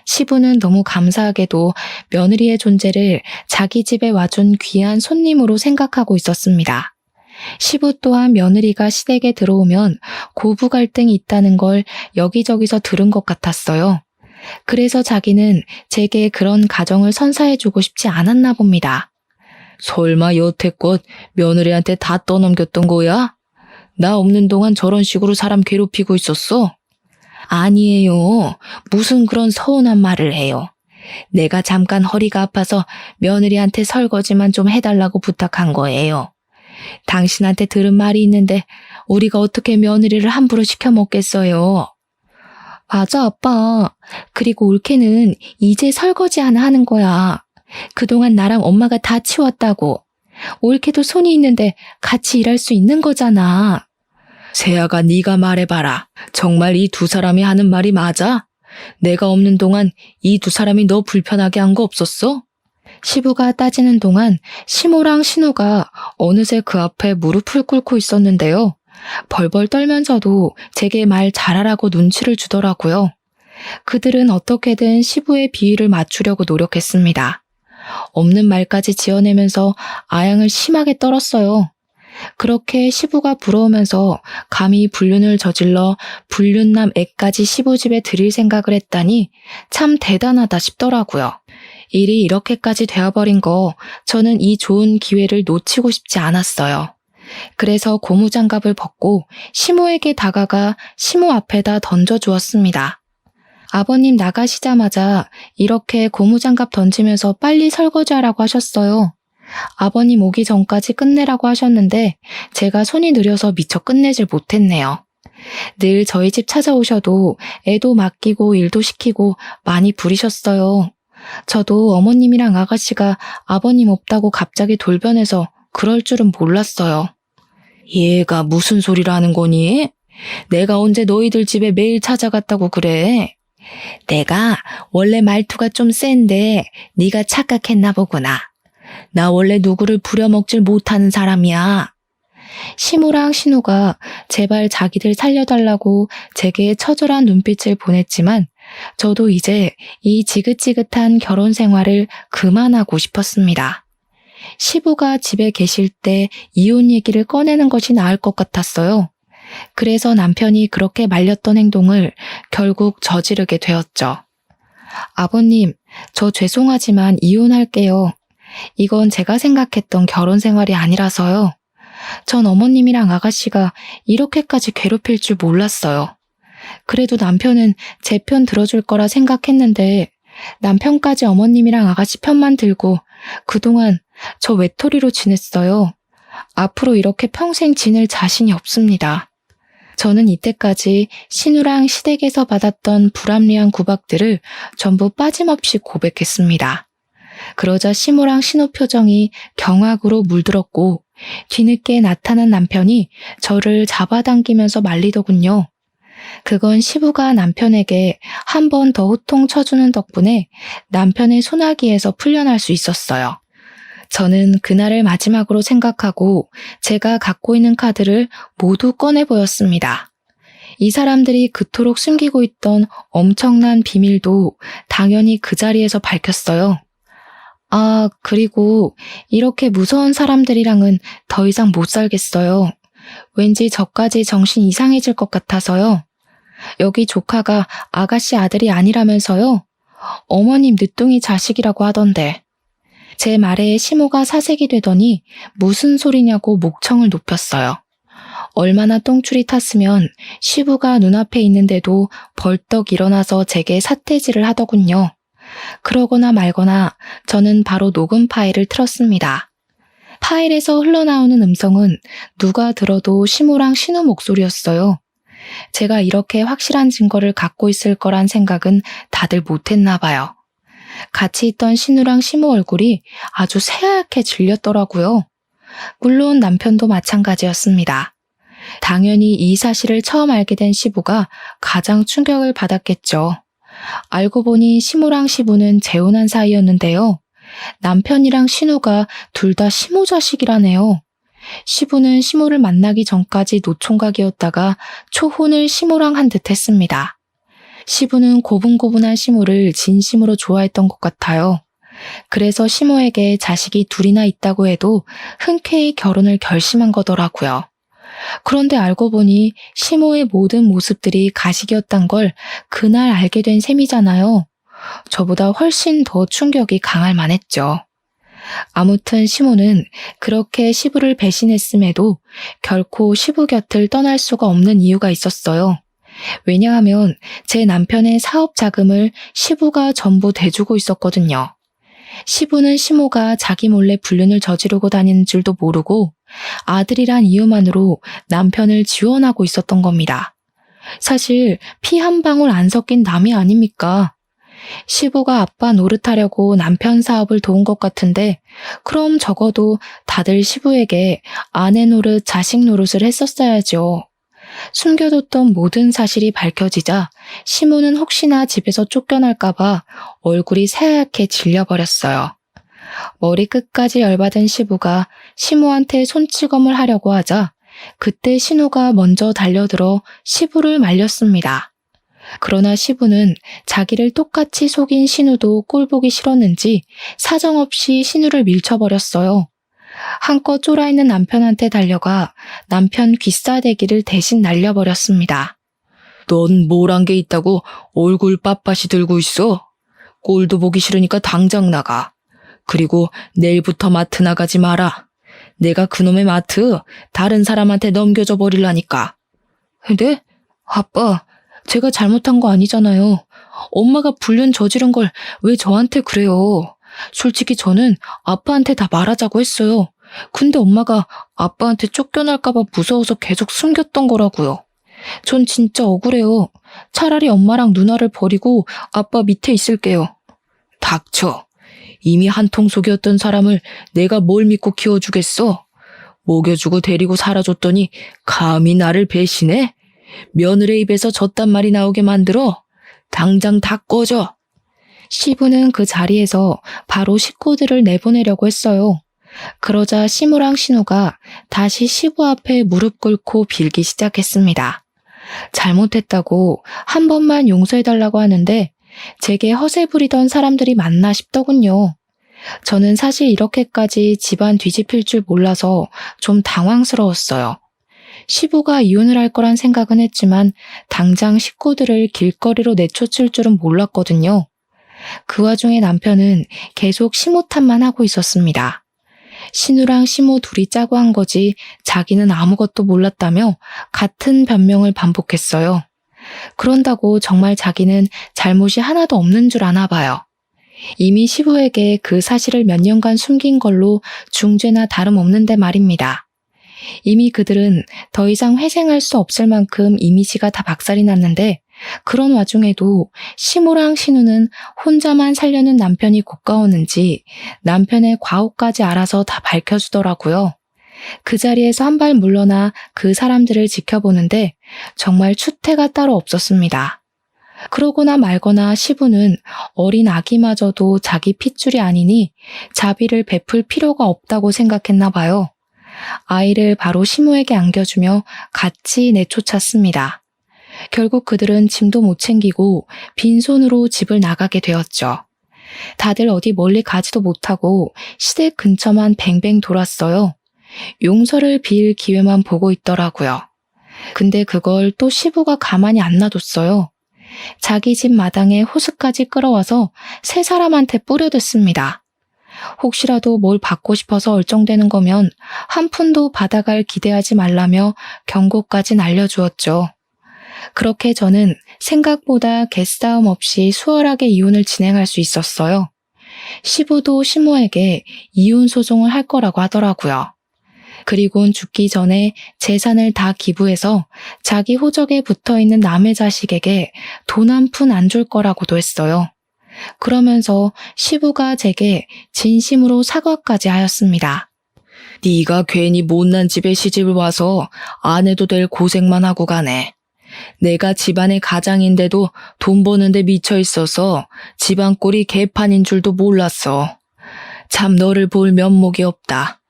시부는 너무 감사하게도 며느리의 존재를 자기 집에 와준 귀한 손님으로 생각하고 있었습니다. 시부 또한 며느리가 시댁에 들어오면 고부 갈등이 있다는 걸 여기저기서 들은 것 같았어요. 그래서 자기는 제게 그런 가정을 선사해주고 싶지 않았나 봅니다. 설마 여태껏 며느리한테 다 떠넘겼던 거야? 나 없는 동안 저런 식으로 사람 괴롭히고 있었어? 아니에요. 무슨 그런 서운한 말을 해요. 내가 잠깐 허리가 아파서 며느리한테 설거지만 좀 해달라고 부탁한 거예요. 당신한테 들은 말이 있는데 우리가 어떻게 며느리를 함부로 시켜 먹겠어요? 맞아, 아빠. 그리고 올케는 이제 설거지 하나 하는 거야. 그동안 나랑 엄마가 다 치웠다고. 올케도 손이 있는데 같이 일할 수 있는 거잖아. 세아가 네가 말해봐라. 정말 이 두 사람이 하는 말이 맞아? 내가 없는 동안 이 두 사람이 너 불편하게 한 거 없었어? 시부가 따지는 동안 시모랑 신우가 어느새 그 앞에 무릎을 꿇고 있었는데요. 벌벌 떨면서도 제게 말 잘하라고 눈치를 주더라고요. 그들은 어떻게든 시부의 비위를 맞추려고 노력했습니다. 없는 말까지 지어내면서 아양을 심하게 떨었어요. 그렇게 시부가 부러우면서 감히 불륜을 저질러 불륜남 애까지 시부 집에 들일 생각을 했다니 참 대단하다 싶더라고요. 일이 이렇게까지 되어버린 거 저는 이 좋은 기회를 놓치고 싶지 않았어요. 그래서 고무장갑을 벗고 시모에게 다가가 시모 앞에다 던져주었습니다. 아버님 나가시자마자 이렇게 고무장갑 던지면서 빨리 설거지하라고 하셨어요. 아버님 오기 전까지 끝내라고 하셨는데 제가 손이 느려서 미처 끝내질 못했네요. 늘 저희 집 찾아오셔도 애도 맡기고 일도 시키고 많이 부리셨어요. 저도 어머님이랑 아가씨가 아버님 없다고 갑자기 돌변해서 그럴 줄은 몰랐어요. 얘가 무슨 소리를 하는 거니? 내가 언제 너희들 집에 매일 찾아갔다고 그래? 내가 원래 말투가 좀 센데 네가 착각했나 보구나. 나 원래 누구를 부려먹질 못하는 사람이야. 시모랑 신우가 제발 자기들 살려달라고 제게 처절한 눈빛을 보냈지만 저도 이제 이 지긋지긋한 결혼 생활을 그만하고 싶었습니다. 시부가 집에 계실 때 이혼 얘기를 꺼내는 것이 나을 것 같았어요. 그래서 남편이 그렇게 말렸던 행동을 결국 저지르게 되었죠. 아버님, 저 죄송하지만 이혼할게요. 이건 제가 생각했던 결혼 생활이 아니라서요. 전 어머님이랑 아가씨가 이렇게까지 괴롭힐 줄 몰랐어요. 그래도 남편은 제 편 들어줄 거라 생각했는데 남편까지 어머님이랑 아가씨 편만 들고 그동안 저 외톨이로 지냈어요. 앞으로 이렇게 평생 지낼 자신이 없습니다. 저는 이때까지 신우랑 시댁에서 받았던 불합리한 구박들을 전부 빠짐없이 고백했습니다. 그러자 시모랑 신우 표정이 경악으로 물들었고 뒤늦게 나타난 남편이 저를 잡아당기면서 말리더군요. 그건 시부가 남편에게 한 번 더 호통 쳐주는 덕분에 남편의 소나기에서 풀려날 수 있었어요. 저는 그날을 마지막으로 생각하고 제가 갖고 있는 카드를 모두 꺼내 보였습니다. 이 사람들이 그토록 숨기고 있던 엄청난 비밀도 당연히 그 자리에서 밝혔어요. 아, 그리고 이렇게 무서운 사람들이랑은 더 이상 못 살겠어요. 왠지 저까지 정신 이상해질 것 같아서요. 여기 조카가 아가씨 아들이 아니라면서요? 어머님 늦둥이 자식이라고 하던데. 제 말에 시모가 사색이 되더니 무슨 소리냐고 목청을 높였어요. 얼마나 똥줄이 탔으면 시부가 눈앞에 있는데도 벌떡 일어나서 제게 삿대질을 하더군요. 그러거나 말거나 저는 바로 녹음 파일을 틀었습니다. 파일에서 흘러나오는 음성은 누가 들어도 시모랑 신우 목소리였어요. 제가 이렇게 확실한 증거를 갖고 있을 거란 생각은 다들 못했나 봐요. 같이 있던 신우랑 시모 얼굴이 아주 새하얗게 질렸더라고요. 물론 남편도 마찬가지였습니다. 당연히 이 사실을 처음 알게 된 시부가 가장 충격을 받았겠죠. 알고 보니 시모랑 시부는 재혼한 사이였는데요. 남편이랑 신우가 둘 다 시모 자식이라네요. 시부는 시모를 만나기 전까지 노총각이었다가 초혼을 시모랑 한 듯 했습니다. 시부는 고분고분한 시모를 진심으로 좋아했던 것 같아요. 그래서 시모에게 자식이 둘이나 있다고 해도 흔쾌히 결혼을 결심한 거더라고요. 그런데 알고 보니 시모의 모든 모습들이 가식이었단 걸 그날 알게 된 셈이잖아요. 저보다 훨씬 더 충격이 강할 만했죠. 아무튼 시모는 그렇게 시부를 배신했음에도 결코 시부 곁을 떠날 수가 없는 이유가 있었어요. 왜냐하면 제 남편의 사업 자금을 시부가 전부 대주고 있었거든요. 시부는 시모가 자기 몰래 불륜을 저지르고 다니는 줄도 모르고 아들이란 이유만으로 남편을 지원하고 있었던 겁니다. 사실 피 한 방울 안 섞인 남이 아닙니까? 시부가 아빠 노릇하려고 남편 사업을 도운 것 같은데 그럼 적어도 다들 시부에게 아내 노릇, 자식 노릇을 했었어야죠. 숨겨뒀던 모든 사실이 밝혀지자 시모는 혹시나 집에서 쫓겨날까봐 얼굴이 새하얗게 질려버렸어요. 머리 끝까지 열받은 시부가 시모한테 손찌검을 하려고 하자 그때 신우가 먼저 달려들어 시부를 말렸습니다. 그러나 시부는 자기를 똑같이 속인 신우도 꼴보기 싫었는지 사정없이 신우를 밀쳐버렸어요. 한껏 쫄아있는 남편한테 달려가 남편 귀싸대기를 대신 날려버렸습니다. 넌 뭘 한 게 있다고 얼굴 빳빳이 들고 있어? 꼴도 보기 싫으니까 당장 나가. 그리고 내일부터 마트 나가지 마라. 내가 그놈의 마트 다른 사람한테 넘겨줘 버리려니까. 네? 아빠, 제가 잘못한 거 아니잖아요. 엄마가 불륜 저지른 걸 왜 저한테 그래요? 솔직히 저는 아빠한테 다 말하자고 했어요. 근데 엄마가 아빠한테 쫓겨날까봐 무서워서 계속 숨겼던 거라고요. 전 진짜 억울해요. 차라리 엄마랑 누나를 버리고 아빠 밑에 있을게요. 닥쳐. 이미 한통 속이었던 사람을 내가 뭘 믿고 키워주겠어? 먹여주고 데리고 살아줬더니 감히 나를 배신해? 며느리 입에서 저딴 말이 나오게 만들어? 당장 다 꺼져. 시부는 그 자리에서 바로 식구들을 내보내려고 했어요. 그러자 시모랑 신우가 다시 시부 앞에 무릎 꿇고 빌기 시작했습니다. 잘못했다고 한 번만 용서해달라고 하는데 제게 허세 부리던 사람들이 맞나 싶더군요. 저는 사실 이렇게까지 집안 뒤집힐 줄 몰라서 좀 당황스러웠어요. 시부가 이혼을 할 거란 생각은 했지만 당장 식구들을 길거리로 내쫓을 줄은 몰랐거든요. 그 와중에 남편은 계속 시모 탓만 하고 있었습니다. 신우랑 시모 둘이 짜고 한 거지 자기는 아무것도 몰랐다며 같은 변명을 반복했어요. 그런다고 정말 자기는 잘못이 하나도 없는 줄 아나 봐요. 이미 시부에게 그 사실을 몇 년간 숨긴 걸로 중죄나 다름없는데 말입니다. 이미 그들은 더 이상 회생할 수 없을 만큼 이미지가 다 박살이 났는데 그런 와중에도 시모랑 신우는 혼자만 살려는 남편이 고가웠는지 남편의 과오까지 알아서 다 밝혀주더라고요. 그 자리에서 한 발 물러나 그 사람들을 지켜보는데 정말 추태가 따로 없었습니다. 그러거나 말거나 시부는 어린 아기마저도 자기 핏줄이 아니니 자비를 베풀 필요가 없다고 생각했나 봐요. 아이를 바로 시모에게 안겨주며 같이 내쫓았습니다. 결국 그들은 짐도 못 챙기고 빈손으로 집을 나가게 되었죠. 다들 어디 멀리 가지도 못하고 시댁 근처만 뱅뱅 돌았어요. 용서를 빌 기회만 보고 있더라고요. 근데 그걸 또 시부가 가만히 안 놔뒀어요. 자기 집 마당에 호스까지 끌어와서 세 사람한테 뿌려댔습니다. 혹시라도 뭘 받고 싶어서 얼쩡대는 거면 한 푼도 받아갈 기대하지 말라며 경고까지 날려주었죠. 그렇게 저는 생각보다 개싸움 없이 수월하게 이혼을 진행할 수 있었어요. 시부도 시모에게 이혼 소송을 할 거라고 하더라고요. 그리곤 죽기 전에 재산을 다 기부해서 자기 호적에 붙어있는 남의 자식에게 돈 한 푼 안 줄 거라고도 했어요. 그러면서 시부가 제게 진심으로 사과까지 하였습니다. 네가 괜히 못난 집에 시집을 와서 안 해도 될 고생만 하고 가네. 내가 집안의 가장인데도 돈 버는데 미쳐 있어서 집안 꼴이 개판인 줄도 몰랐어. 참 너를 볼 면목이 없다.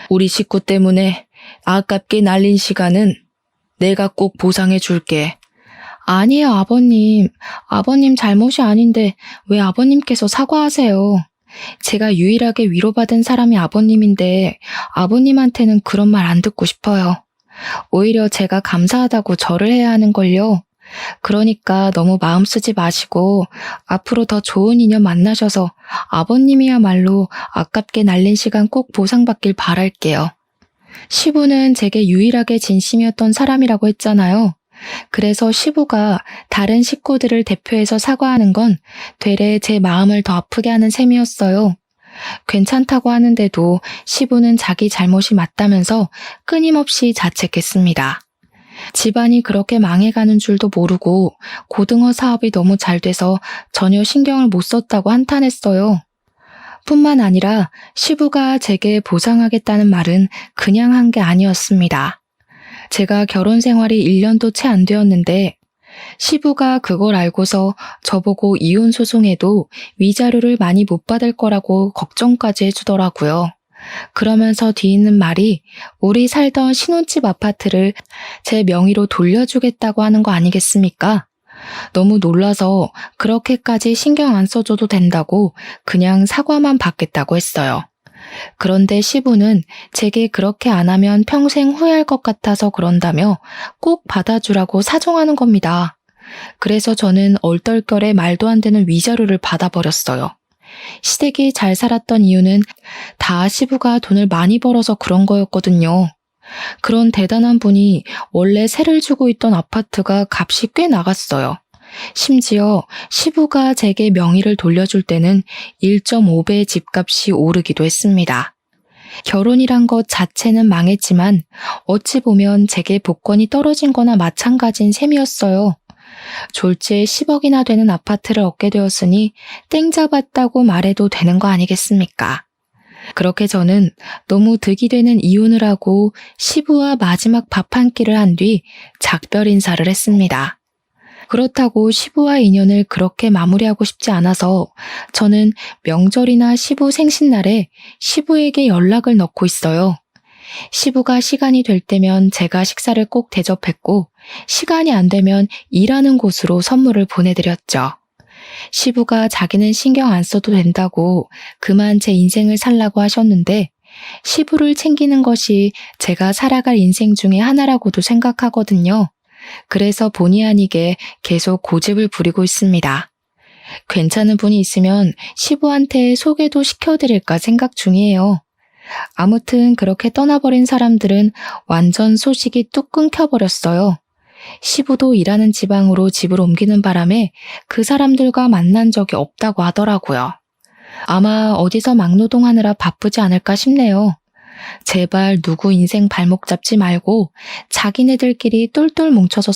우리 식구 때문에 아깝게 날린 시간은 내가 꼭 보상해 줄게. 아니에요, 아버님. 아버님 잘못이 아닌데 왜 아버님께서 사과하세요? 제가 유일하게 위로받은 사람이 아버님인데 아버님한테는 그런 말 안 듣고 싶어요. 오히려 제가 감사하다고 절을 해야 하는걸요. 그러니까 너무 마음 쓰지 마시고 앞으로 더 좋은 인연 만나셔서 아버님이야말로 아깝게 날린 시간 꼭 보상받길 바랄게요. 시부는 제게 유일하게 진심이었던 사람이라고 했잖아요. 그래서 시부가 다른 식구들을 대표해서 사과하는 건 되레 제 마음을 더 아프게 하는 셈이었어요. 괜찮다고 하는데도 시부는 자기 잘못이 맞다면서 끊임없이 자책했습니다. 집안이 그렇게 망해가는 줄도 모르고 고등어 사업이 너무 잘 돼서 전혀 신경을 못 썼다고 한탄했어요. 뿐만 아니라 시부가 제게 보상하겠다는 말은 그냥 한 게 아니었습니다. 제가 결혼 생활이 1년도 채 안 되었는데 시부가 그걸 알고서 저보고 이혼 소송에도 위자료를 많이 못 받을 거라고 걱정까지 해주더라고요. 그러면서 뒤있는 말이 우리 살던 신혼집 아파트를 제 명의로 돌려주겠다고 하는 거 아니겠습니까? 너무 놀라서 그렇게까지 신경 안 써줘도 된다고 그냥 사과만 받겠다고 했어요. 그런데 시부는 제게 그렇게 안 하면 평생 후회할 것 같아서 그런다며 꼭 받아주라고 사정하는 겁니다. 그래서 저는 얼떨결에 말도 안 되는 위자료를 받아버렸어요. 시댁이 잘 살았던 이유는 다 시부가 돈을 많이 벌어서 그런 거였거든요. 그런 대단한 분이 원래 세를 주고 있던 아파트가 값이 꽤 나갔어요. 심지어 시부가 제게 명의를 돌려줄 때는 1.5배 집값이 오르기도 했습니다. 결혼이란 것 자체는 망했지만 어찌 보면 제게 복권이 떨어진 거나 마찬가지인 셈이었어요. 졸지에 10억이나 되는 아파트를 얻게 되었으니 땡 잡았다고 말해도 되는 거 아니겠습니까? 그렇게 저는 너무 득이 되는 이혼을 하고 시부와 마지막 밥 한 끼를 한 뒤 작별 인사를 했습니다. 그렇다고 시부와 인연을 그렇게 마무리하고 싶지 않아서 저는 명절이나 시부 생신날에 시부에게 연락을 넣고 있어요. 시부가 시간이 될 때면 제가 식사를 꼭 대접했고 시간이 안 되면 일하는 곳으로 선물을 보내드렸죠. 시부가 자기는 신경 안 써도 된다고 그만 제 인생을 살라고 하셨는데 시부를 챙기는 것이 제가 살아갈 인생 중에 하나라고도 생각하거든요. 그래서 본의 아니게 계속 고집을 부리고 있습니다. 괜찮은 분이 있으면 시부한테 소개도 시켜드릴까 생각 중이에요. 아무튼 그렇게 떠나버린 사람들은 완전 소식이 뚝 끊겨버렸어요. 시부도 일하는 지방으로 집을 옮기는 바람에 그 사람들과 만난 적이 없다고 하더라고요. 아마 어디서 막노동하느라 바쁘지 않을까 싶네요. 제발 누구 인생 발목 잡지 말고 자기네들끼리 똘똘 뭉쳐서